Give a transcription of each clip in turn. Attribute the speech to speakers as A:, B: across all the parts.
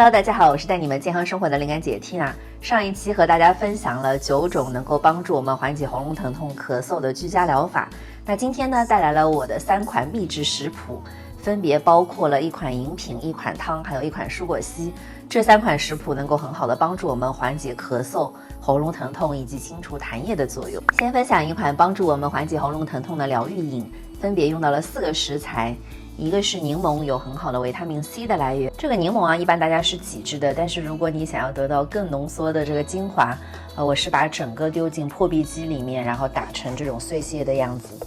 A: Hello， 大家好，我是带你们健康生活的灵感姐 Tina。上一期和大家分享了9种能够帮助我们缓解喉咙疼痛、咳嗽的居家疗法。那今天呢，带来了我的3款秘制食谱，分别包括了1款饮品、1款汤，还有1款蔬果昔。这3款食谱能够很好的帮助我们缓解咳嗽、喉咙疼痛以及清除痰液的作用。先分享1款帮助我们缓解喉咙疼痛的疗愈饮，分别用到了4个食材。一个是柠檬，有很好的维他命 C 的来源。这个柠檬啊，一般大家是挤制的，但是如果你想要得到更浓缩的这个精华，我是把整个丢进破壁机里面，然后打成这种碎屑的样子，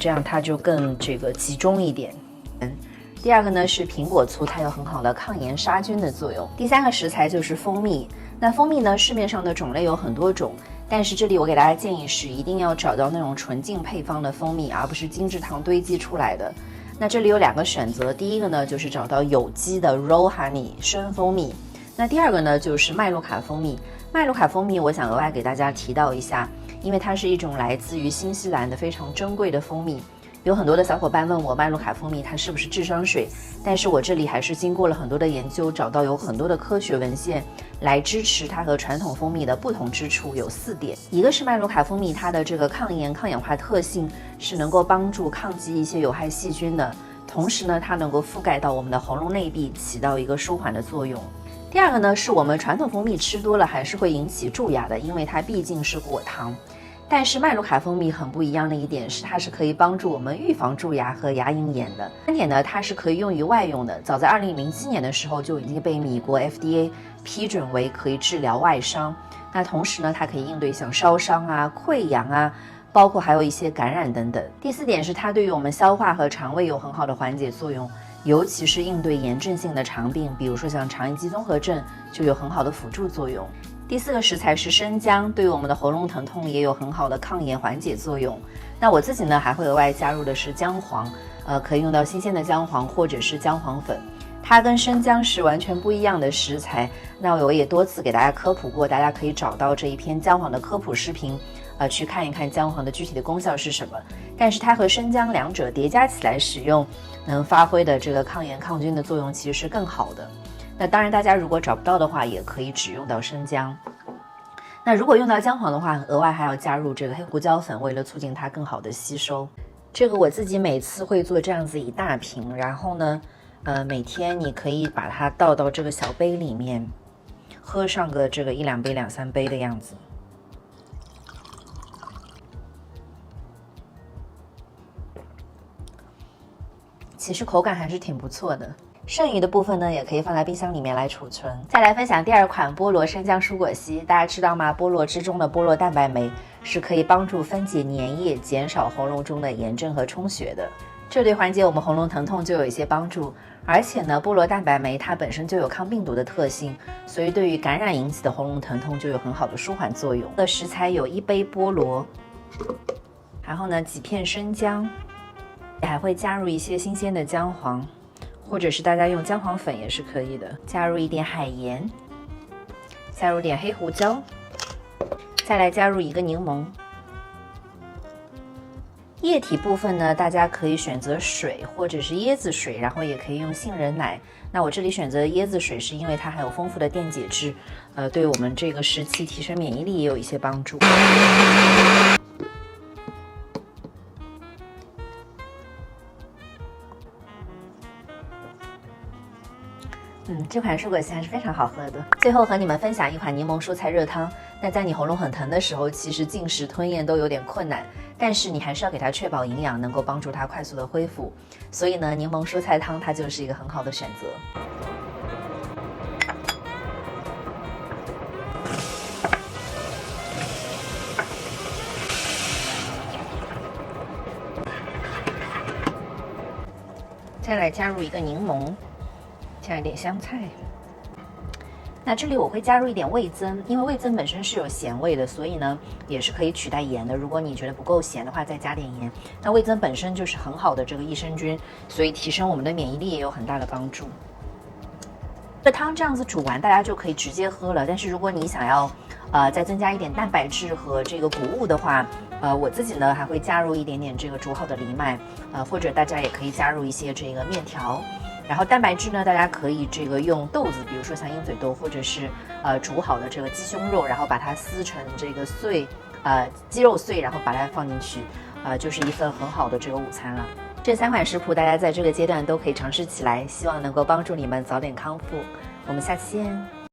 A: 这样它就更集中一点。第二个呢是苹果醋，它有很好的抗炎杀菌的作用。第3个食材就是蜂蜜。那蜂蜜呢，市面上的种类有很多种，但是这里我给大家建议是，一定要找到那种纯净配方的蜂蜜，而不是精制糖堆积出来的。那这里有2个选择，第一个呢就是找到有机的 raw honey 生蜂蜜，那第二个呢就是麦卢卡蜂蜜。麦卢卡蜂蜜我想额外给大家提到一下，因为它是一种来自于新西兰的非常珍贵的蜂蜜。有很多的小伙伴问我麦卢卡蜂蜜它是不是智商税，但是我这里还是经过了很多的研究，找到有很多的科学文献来支持它和传统蜂蜜的不同之处，有4点。一个是麦卢卡蜂蜜它的这个抗炎抗氧化特性是能够帮助抗击一些有害细菌的，同时呢它能够覆盖到我们的喉咙内壁，起到一个舒缓的作用。第二个呢是我们传统蜂蜜吃多了还是会引起蛀牙的，因为它毕竟是果糖。但是麦卢卡蜂蜜很不一样的一点是，它是可以帮助我们预防蛀牙和牙龈炎的。3点呢，它是可以用于外用的，早在2007年的时候就已经被美国 FDA 批准为可以治疗外伤。那同时呢，它可以应对像烧伤啊、溃疡啊，包括还有一些感染等等。第4点是它对于我们消化和肠胃有很好的缓解作用，尤其是应对炎症性的肠病，比如说像肠易激综合症就有很好的辅助作用。第4个食材是生姜，对于我们的喉咙疼痛也有很好的抗炎缓解作用。那我自己呢还会额外加入的是姜黄，可以用到新鲜的姜黄或者是姜黄粉，它跟生姜是完全不一样的食材。那我也多次给大家科普过，大家可以找到这一篇姜黄的科普视频，去看一看姜黄的具体的功效是什么。但是它和生姜2者叠加起来使用，能发挥的这个抗炎抗菌的作用其实是更好的。那当然大家如果找不到的话，也可以只用到生姜。那如果用到姜黄的话，额外还要加入这个黑胡椒粉，为了促进它更好的吸收。这个我自己每次会做这样子一大瓶，然后呢每天你可以把它倒到这个小杯里面，喝上个这个1、2杯、2、3杯的样子。其实口感还是挺不错的。剩余的部分呢，也可以放在冰箱里面来储存。再来分享第2款菠萝生姜蔬果昔，大家知道吗？菠萝汁中的菠萝蛋白酶是可以帮助分解粘液，减少喉咙中的炎症和充血的，这对缓解我们喉咙疼痛就有一些帮助。而且呢，菠萝蛋白酶它本身就有抗病毒的特性，所以对于感染引起的喉咙疼痛就有很好的舒缓作用。的食材有1杯菠萝，然后呢几片生姜，还会加入一些新鲜的姜黄，或者是大家用姜黄粉也是可以的，加入一点海盐，加入点黑胡椒，再来加入1个柠檬。液体部分呢，大家可以选择水或者是椰子水，然后也可以用杏仁奶。那我这里选择椰子水是因为它含有丰富的电解质，对我们这个时期提升免疫力也有一些帮助。这款蔬果昔还是非常好喝的。最后和你们分享1款柠檬蔬菜热汤。那在你喉咙很疼的时候，其实进食吞咽都有点困难，但是你还是要给它确保营养，能够帮助它快速的恢复。所以呢，柠檬蔬菜汤它就是一个很好的选择。再来加入1个柠檬，加一点香菜。那这里我会加入一点味增，因为味增本身是有咸味的，所以呢也是可以取代盐的。如果你觉得不够咸的话，再加点盐。那味增本身就是很好的这个益生菌，所以提升我们的免疫力也有很大的帮助。这汤这样子煮完，大家就可以直接喝了。但是如果你想要再增加一点蛋白质和这个谷物的话，我自己呢还会加入一点点这个煮好的藜麦，或者大家也可以加入一些这个面条，然后蛋白质呢，大家可以这个用豆子，比如说像鹰嘴豆，或者是煮好的这个鸡胸肉，然后把它撕成这个碎，鸡肉碎，然后把它放进去，就是一份很好的这个午餐了。这3款食谱大家在这个阶段都可以尝试起来，希望能够帮助你们早点康复。我们下期见。